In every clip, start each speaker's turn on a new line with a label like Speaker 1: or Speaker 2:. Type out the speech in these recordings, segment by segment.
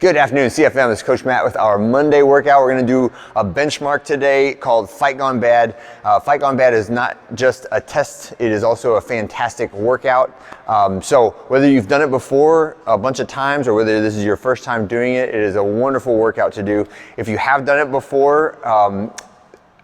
Speaker 1: Good afternoon, CFM. This is Coach Matt with our Monday workout. We're going to do a benchmark today called Fight Gone Bad. Fight Gone Bad is not just a test, it is also a fantastic workout. So whether you've done it before a bunch of times or whether this is your first time doing it, it is a wonderful workout to do. If you have done it before,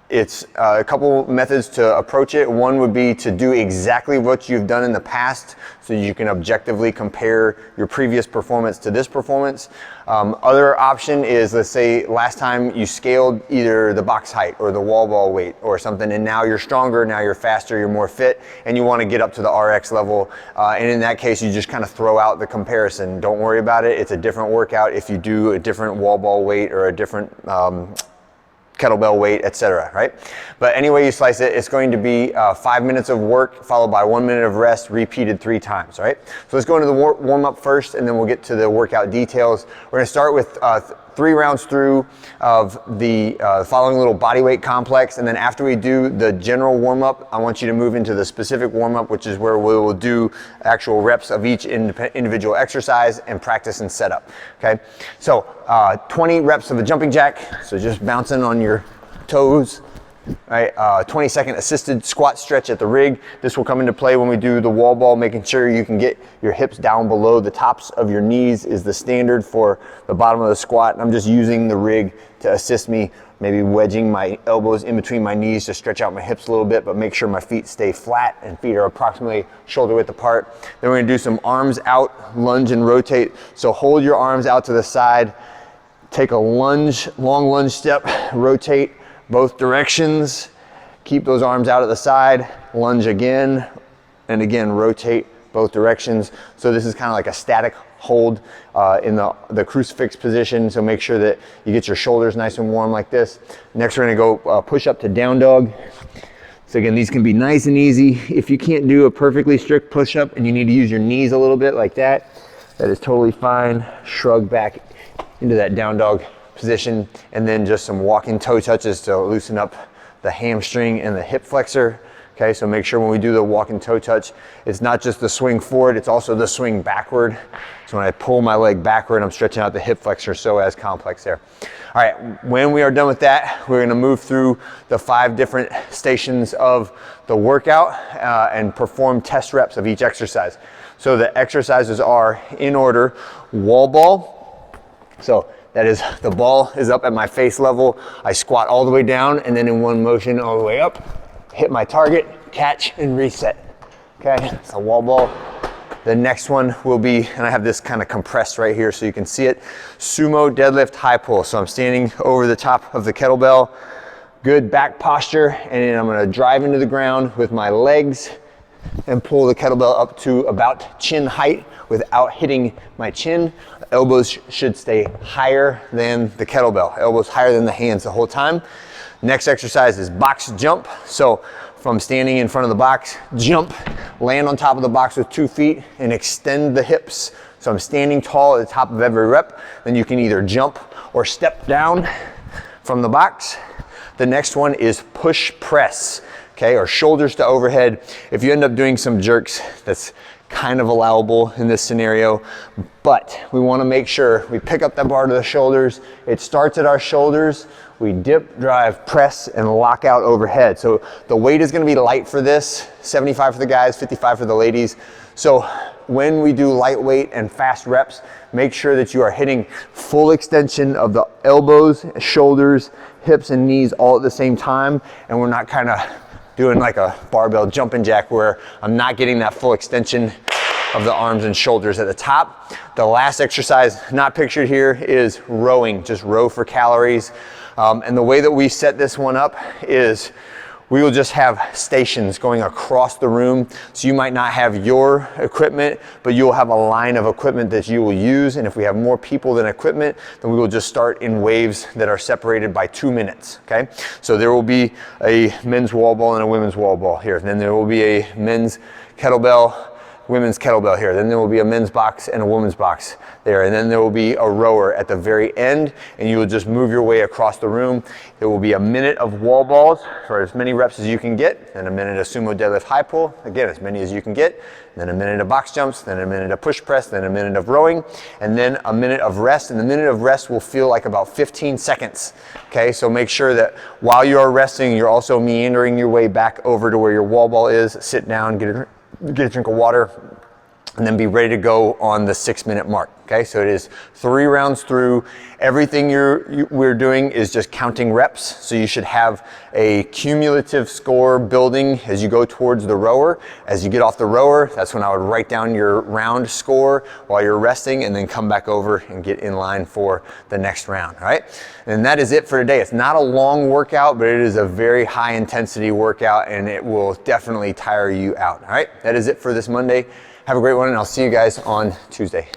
Speaker 1: it's a couple methods to approach it. One would be to do exactly what you've done in the past so you can objectively compare your previous performance to this performance. Other option is, let's say last time you scaled either the box height or the wall ball weight or something, and now you're stronger, now you're faster, you're more fit, and you want to get up to the RX level. And in that case, you just kind of throw out the comparison. Don't worry about it. It's a different workout if you do a different wall ball weight or a different kettlebell weight, etc. Right? But anyway you slice it, it's going to be 5 minutes of work followed by 1 minute of rest, repeated 3 times. Right? So let's go into the warm up first, and then we'll get to the workout details. We're going to start with 3 rounds through of the following little body weight complex, and then after we do the general warm up, I want you to move into the specific warm up, which is where we will do actual reps of each individual exercise and practice and setup. Okay, so 20 reps of a jumping jack, so just bouncing on your toes. Right, 20-second assisted squat stretch at the rig. This will come into play when we do the wall ball, making sure you can get your hips down below the tops of your knees is the standard for the bottom of the squat. And I'm just using the rig to assist me, maybe wedging my elbows in between my knees to stretch out my hips a little bit, but make sure my feet stay flat and feet are approximately shoulder width apart. Then we're gonna do some arms out, lunge and rotate. So hold your arms out to the side, take a lunge, long lunge step, rotate both directions, keep those arms out at the side, lunge again, and again, rotate both directions. So this is kind of like a static hold in the crucifix position, so make sure that you get your shoulders nice and warm like this. Next, we're gonna go push up to down dog. So again, these can be nice and easy. If you can't do a perfectly strict push up and you need to use your knees a little bit like that, that is totally fine. Shrug back into that down dog position, and then just some walking toe touches to loosen up the hamstring and the hip flexor. Okay, so make sure when we do the walking toe touch, it's not just the swing forward, it's also the swing backward. So when I pull my leg backward, I'm stretching out the hip flexor psoas complex there. All right, when we are done with that, we're gonna move through the 5 different stations of the workout and perform test reps of each exercise. So the exercises are in order: wall ball. So that is, the ball is up at my face level. I squat all the way down, and then in one motion all the way up, hit my target, catch, and reset. Okay, so wall ball. The next one will be, and I have this kind of compressed right here so you can see it, sumo deadlift high pull. So I'm standing over the top of the kettlebell, good back posture, and then I'm gonna drive into the ground with my legs and pull the kettlebell up to about chin height without hitting my chin. Elbows should stay higher than the kettlebell. Elbows higher than the hands the whole time. Next exercise is box jump. So from standing in front of the box, jump, land on top of the box with 2 feet and extend the hips. So I'm standing tall at the top of every rep. Then you can either jump or step down from the box. The next one is push press. Okay, or shoulders to overhead. If you end up doing some jerks, that's kind of allowable in this scenario, but we want to make sure we pick up that bar to the shoulders. It starts at our shoulders. We dip, drive, press, and lock out overhead. So the weight is going to be light for this, 75 for the guys, 55 for the ladies. So when we do lightweight and fast reps, make sure that you are hitting full extension of the elbows, shoulders, hips, and knees all at the same time, and we're not kind of doing like a barbell jumping jack where I'm not getting that full extension of the arms and shoulders at the top. The last exercise not pictured here is rowing, just row for calories. And the way that we set this one up is we will just have stations going across the room. So you might not have your equipment, but you'll have a line of equipment that you will use. And if we have more people than equipment, then we will just start in waves that are separated by 2 minutes, okay? So there will be a men's wall ball and a women's wall ball here. Then there will be a men's kettlebell women's kettlebell here. Then there will be a men's box and a women's box there. And then there will be a rower at the very end, and you will just move your way across the room. There will be a minute of wall balls for as many reps as you can get, then a minute of sumo deadlift high pull, again, as many as you can get, then a minute of box jumps, then a minute of push press, then a minute of rowing, and then a minute of rest. And the minute of rest will feel like about 15 seconds. Okay, so make sure that while you are resting, you're also meandering your way back over to where your wall ball is. Sit down, get a drink of water, and then be ready to go on the 6-minute mark. Okay, so it is 3 rounds through. Everything we're doing is just counting reps. So you should have a cumulative score building as you go towards the rower. As you get off the rower, that's when I would write down your round score while you're resting, and then come back over and get in line for the next round. All right, and that is it for today. It's not a long workout, but it is a very high intensity workout, and it will definitely tire you out. All right, that is it for this Monday. Have a great one, and I'll see you guys on Tuesday.